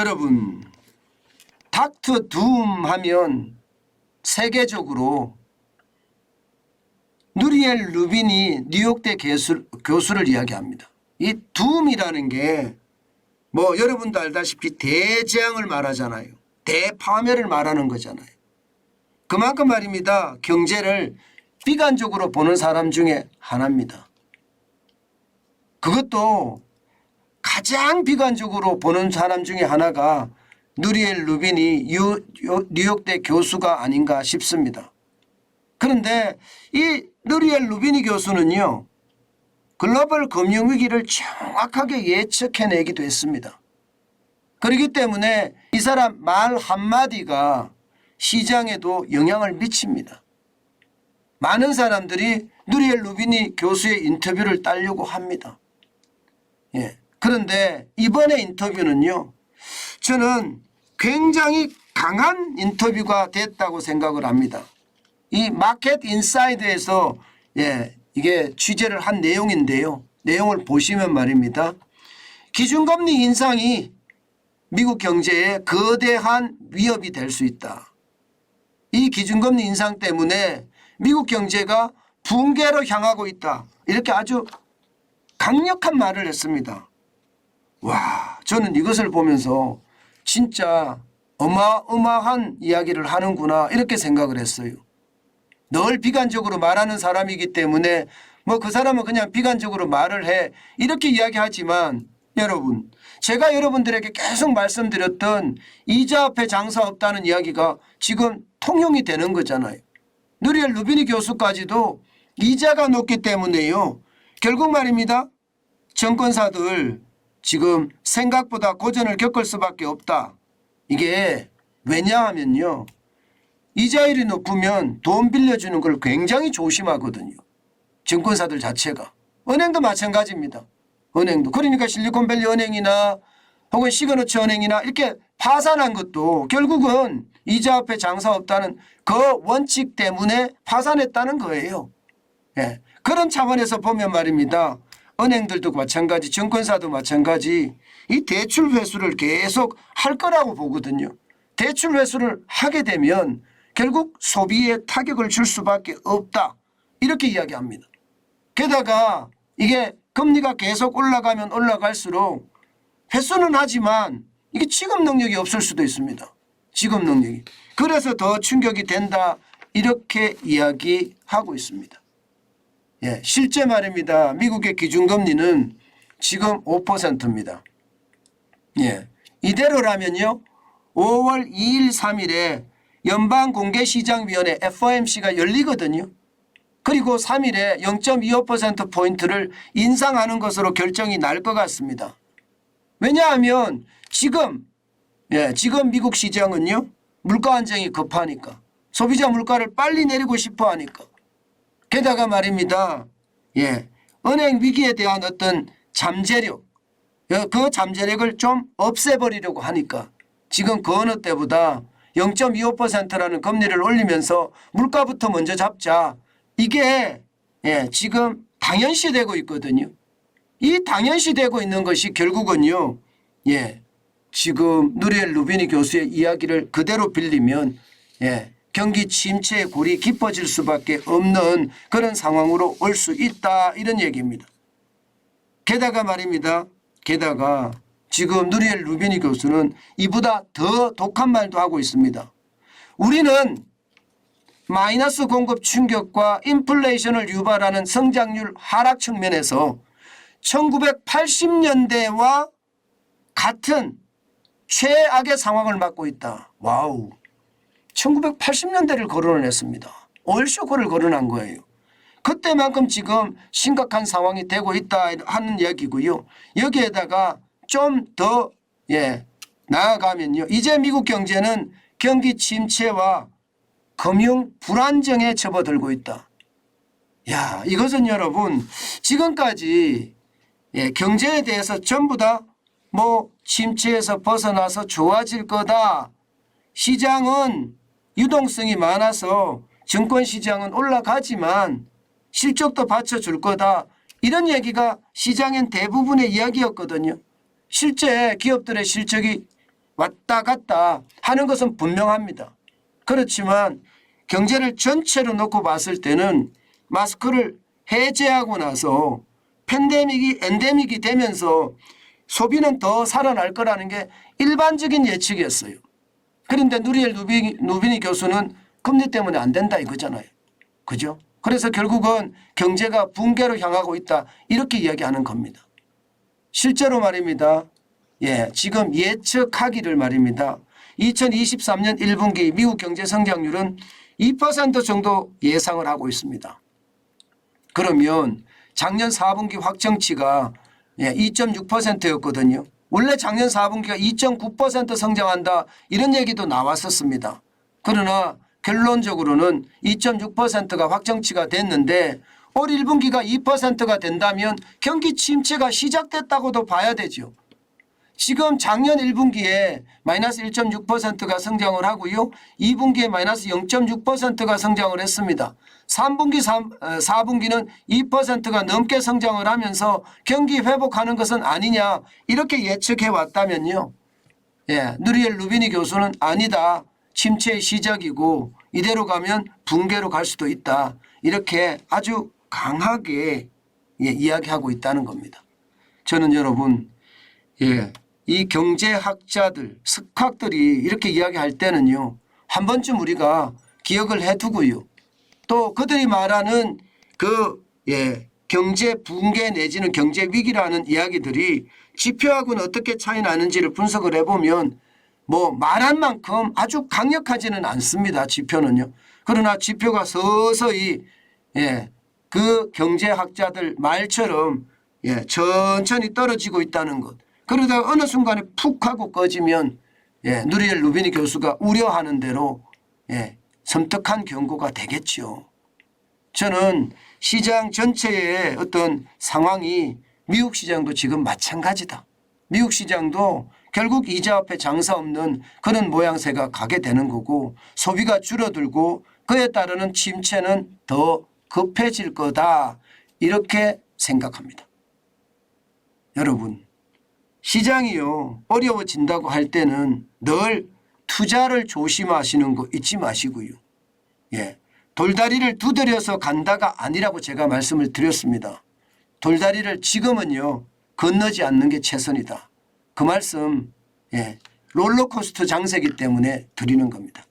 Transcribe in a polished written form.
여러분, 닥터 둠 하면 세계적으로 누리엘 루빈이 뉴욕대 교수를 이야기합니다. 이 둠이라는 게 뭐 여러분도 알다시피 대재앙을 말하잖아요. 대파멸을 말하는 거잖아요. 그만큼 말입니다. 경제를 비관적으로 보는 사람 중에 하나입니다. 그것도 가장 비관적으로 보는 사람 중에 하나가 누리엘 루빈이 뉴욕대 교수가 아닌가 싶습니다. 그런데 이 누리엘 루빈이 교수는요, 글로벌 금융위기를 정확하게 예측해내기도 했습니다. 그렇기 때문에 이 사람 말 한마디가 시장에도 영향을 미칩니다. 많은 사람들이 누리엘 루빈이 교수의 인터뷰를 따려고 합니다. 그런데 이번에 인터뷰는요, 저는 굉장히 강한 인터뷰가 됐다고 생각을 합니다. 이 마켓 인사이드에서 이게 취재를 한 내용인데요. 내용을 보시면 말입니다. 기준금리 인상이 미국 경제에 거대한 위협이 될 수 있다. 이 기준금리 인상 때문에 미국 경제가 붕괴로 향하고 있다. 이렇게 아주 강력한 말을 했습니다. 와, 저는 이것을 보면서 진짜 어마어마한 이야기를 하는구나 이렇게 생각을 했어요. 늘 비관적으로 말하는 사람이기 때문에 뭐 그 사람은 그냥 비관적으로 말을 해 이렇게 이야기하지만, 여러분, 제가 여러분들에게 계속 말씀드렸던 이자 앞에 장사 없다는 이야기가 지금 통용이 되는 거잖아요. 누리엘 루비니 교수까지도 이자가 높기 때문에요, 결국 말입니다, 정권사들 지금 생각보다 고전을 겪을 수밖에 없다. 이게 왜냐하면요, 이자율이 높으면 돈 빌려주는 걸 굉장히 조심하거든요. 증권사들 자체가. 은행도 마찬가지입니다. 은행도. 그러니까 실리콘밸리 은행이나 혹은 시그너처 은행이나 이렇게 파산한 것도 결국은 이자 앞에 장사 없다는 그 원칙 때문에 파산했다는 거예요. 그런 차원에서 보면 말입니다, 은행들도 마찬가지, 증권사도 마찬가지, 이 대출 회수를 계속 할 거라고 보거든요. 대출 회수를 하게 되면 결국 소비에 타격을 줄 수밖에 없다. 이렇게 이야기합니다. 게다가 이게 금리가 계속 올라가면 올라갈수록 회수는 하지만 이게 지급 능력이 없을 수도 있습니다. 지급 능력이. 그래서 더 충격이 된다. 이렇게 이야기하고 있습니다. 실제 말입니다. 미국의 기준금리는 지금 5%입니다. 이대로라면요, 5월 2일 3일에 연방공개시장위원회 FOMC가 열리거든요. 그리고 3일에 0.25%포인트를 인상하는 것으로 결정이 날 것 같습니다. 왜냐하면 지금 미국 시장은요, 물가 안정이 급하니까, 소비자 물가를 빨리 내리고 싶어 하니까, 게다가 말입니다, 은행 위기에 대한 어떤 잠재력, 그 잠재력을 좀 없애버리려고 하니까 지금 그 어느 때보다 0.25%라는 금리를 올리면서 물가부터 먼저 잡자. 이게 지금 당연시되고 있거든요. 이 당연시되고 있는 것이 결국은요, 지금 누리엘 루비니 교수의 이야기를 그대로 빌리면 경기 침체의 골이 깊어질 수밖에 없는 그런 상황으로 올 수 있다, 이런 얘기입니다. 게다가 말입니다, 게다가 지금 누리엘 루비니 교수는 이보다 더 독한 말도 하고 있습니다. 우리는 마이너스 공급 충격과 인플레이션을 유발하는 성장률 하락 측면에서 1980년대와 같은 최악의 상황을 맞고 있다. 와우. 1980년대를 거론했습니다. 오일쇼크를 거론한 거예요. 그때만큼 지금 심각한 상황이 되고 있다 하는 이야기고요. 여기에다가 좀 더 나아가면요, 이제 미국 경제는 경기 침체와 금융 불안정에 접어들고 있다. 이것은 여러분, 지금까지 경제에 대해서 전부 다 뭐 침체에서 벗어나서 좋아질 거다, 시장은 유동성이 많아서 증권시장은 올라가지만 실적도 받쳐줄 거다, 이런 얘기가 시장엔 대부분의 이야기였거든요. 실제 기업들의 실적이 왔다 갔다 하는 것은 분명합니다. 그렇지만 경제를 전체로 놓고 봤을 때는 마스크를 해제하고 나서 팬데믹이 엔데믹이 되면서 소비는 더 살아날 거라는 게 일반적인 예측이었어요. 그런데 누리엘 루비니 교수는 금리 때문에 안 된다 이거잖아요. 그죠? 그래서 결국은 경제가 붕괴로 향하고 있다 이렇게 이야기하는 겁니다. 실제로 말입니다. 지금 예측하기를 말입니다. 2023년 1분기 미국 경제 성장률은 2% 정도 예상을 하고 있습니다. 그러면 작년 4분기 확정치가 2.6%였거든요. 원래 작년 4분기가 2.9% 성장한다 이런 얘기도 나왔었습니다. 그러나 결론적으로는 2.6%가 확정치가 됐는데 올 1분기가 2%가 된다면 경기 침체가 시작됐다고도 봐야 되죠. 지금 작년 1분기에 마이너스 1.6%가 성장을 하고요. 2분기에 마이너스 0.6%가 성장을 했습니다. 3분기, 4분기는 2%가 넘게 성장을 하면서 경기 회복하는 것은 아니냐 이렇게 예측해 왔다면요. 누리엘 루비니 교수는 아니다. 침체의 시작이고 이대로 가면 붕괴로 갈 수도 있다. 이렇게 아주 강하게 이야기하고 있다는 겁니다. 저는 여러분 이 경제학자들 석학들이 이렇게 이야기할 때는요. 한 번쯤 우리가 기억을 해두고요. 또 그들이 말하는 그 경제 붕괴 내지는 경제 위기라는 이야기들이 지표하고는 어떻게 차이 나는지를 분석을 해보면 뭐 말한 만큼 아주 강력하지는 않습니다. 지표는요. 그러나 지표가 서서히 그 경제학자들 말처럼 천천히 떨어지고 있다는 것. 그러다가 어느 순간에 푹 하고 꺼지면 누리엘 루비니 교수가 우려하는 대로 섬뜩한 경고가 되겠죠. 저는 시장 전체의 어떤 상황이 미국 시장도 지금 마찬가지다. 미국 시장도 결국 이자 앞에 장사 없는 그런 모양새가 가게 되는 거고 소비가 줄어들고 그에 따르는 침체는 더 급해질 거다. 이렇게 생각합니다. 여러분 시장이요 어려워진다고 할 때는 늘 투자를 조심하시는 거 잊지 마시고요. 돌다리를 두드려서 간다가 아니라고 제가 말씀을 드렸습니다. 돌다리를 지금은요 건너지 않는 게 최선이다. 그 말씀 롤러코스터 장세기 때문에 드리는 겁니다.